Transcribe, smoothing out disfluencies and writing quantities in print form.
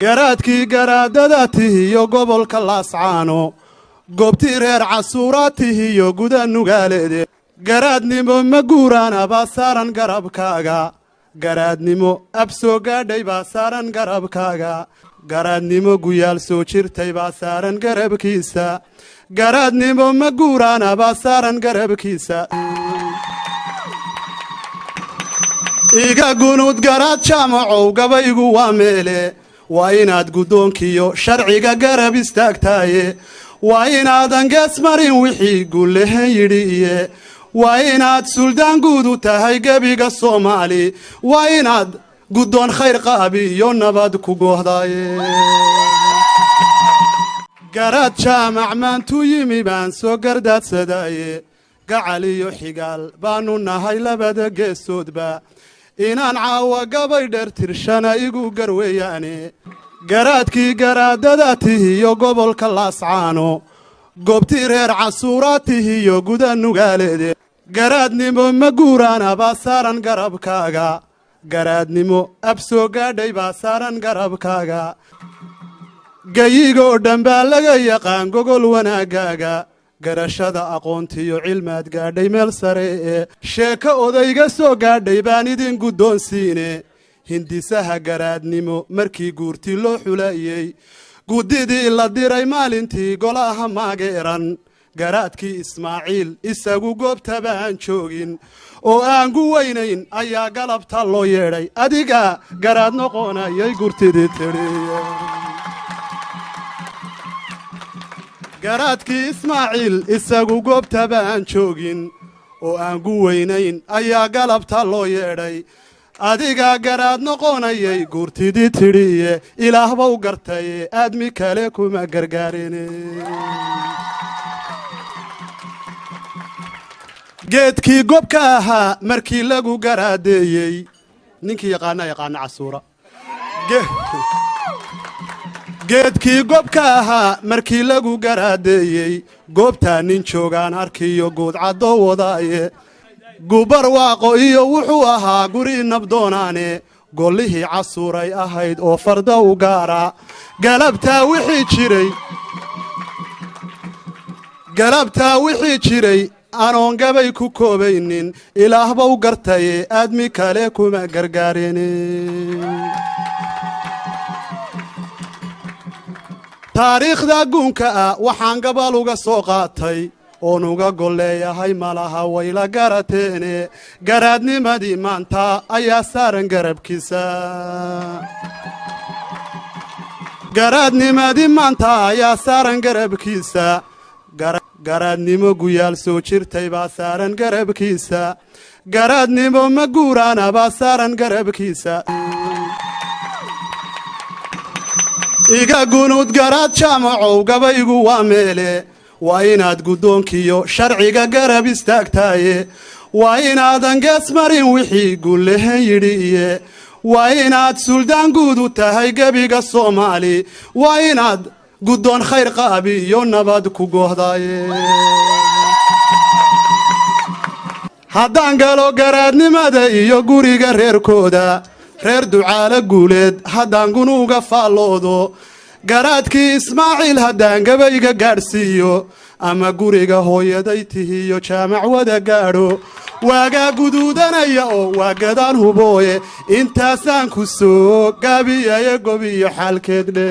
garaadkii garaadadatihiyo gobolka laascaano goobtii reer casuuraatihiyo guda nugaaleede garaadnimo ma guuraana baa saaran garabkaaga garaadnimo ab soo gaadhay baa saaran garabkaaga garaadnimo guyaal soo jirtay baa saaran garabkiisa garaadnimo ma guuraana baa saaran garabkiisa iga gunud garaad jaamacow gabaygu waa meele waa inaad guddoonkiyo sharciga garab istaagtaaye waa inaadan gees marin wixii guulahan yidhiiye waa inaad suldaan guud u tahay gebiga soomaali waa inaad guddoon khayr qaabi iyo nabad ku goohdaaye garaad jaamac maantuu yimi baan soo gardaadsadaaye gacal iyo xigaal baannu nahay labada geesoodba inaan caawa gabay dheer tirshana igu garweeyaane garaadkii garaadadatihiyo gobolka laascaano goobtii reer casuuraatihiyo guda nugaaleede garaadnimo ma guuraana baa saaran garabkaaga garaadnimo ab soo gaadhay baa saaran garabkaaga gayigoo dhan baa laga yaqaan gogol wanaaggaaga garashada aqoontiyo cilmaad gaadhay meel sare ee sheeko odayga soo gaadhay baan idin guddoonsiine hindisaha garaadnimo markii guurtii loo xulayey guddidii la diray maalintii golaha maageeran garaadkii ismaaciil isagu goobtaba aan joogin oo aan gu weynayn ayaa galabta loo yeedhay adiga garaad noqonayay gurtidii tidhi garaadkii ismaaciil isagu goobtaba aan joogin oo aan gu weynayn ayaa galabta loo yeedhay adiga garaad noqonayay guurtidii tidhiye ilaahba u gartaye aadmi kale kuma gargaarine geedkii gobka ahaa markii lagu garaadeeyey ninkii yaqaana casuura geedkii gobka ahaa markii lagu garaadeeyey goobtaa nin joogaan arkiyo guud caddo wadaaye gubar waaqo iyo wuxuu ahaa guri nabdoonaane gollihii casuuray ahayd oo farda u gaara galabtaa wixii jiray anoon gabay ku koobaynin ilaahba u gartaye aadmi kale kuma gargaarine taariikhda guunka ah waxaan gabal uga soo qaatay oon uga golleeyahay malaha wayla garateene garaadnimadii maanta ayaa saaran garabkiisa garaadnimadii maanta ayaa saaran garabkiisa garaadnimo guyaal soo jirtay baa saaran garabkiisa garaadnimo ma guuraana baa saaran garabkiisa iga gunud garaad jaamacow gabaygu waa meele waa inaad guddoonkiyo sharciga garab istaagtaaye waa inaadan gees marin wixii guulahan yidhiiye waa inaad suldaan guud u tahay gebiga soomaali waa inaad guddoon khayr qaabi iyo nabad ku goohdaaye haddaan galo garaadnimada iyo guriga reerkooda reer ducaale guuleed haddaan gunuuga faalloodo garaadkii ismaaciil haddaan gabayga gaadhsiiyo ama guriga hooyaday tihiyo jaamac wada gaadho waagaa guduudanaya oo waa gadaan hubooye intaasaan ku soo gaabiyaye gobiyo xaalkeed dhe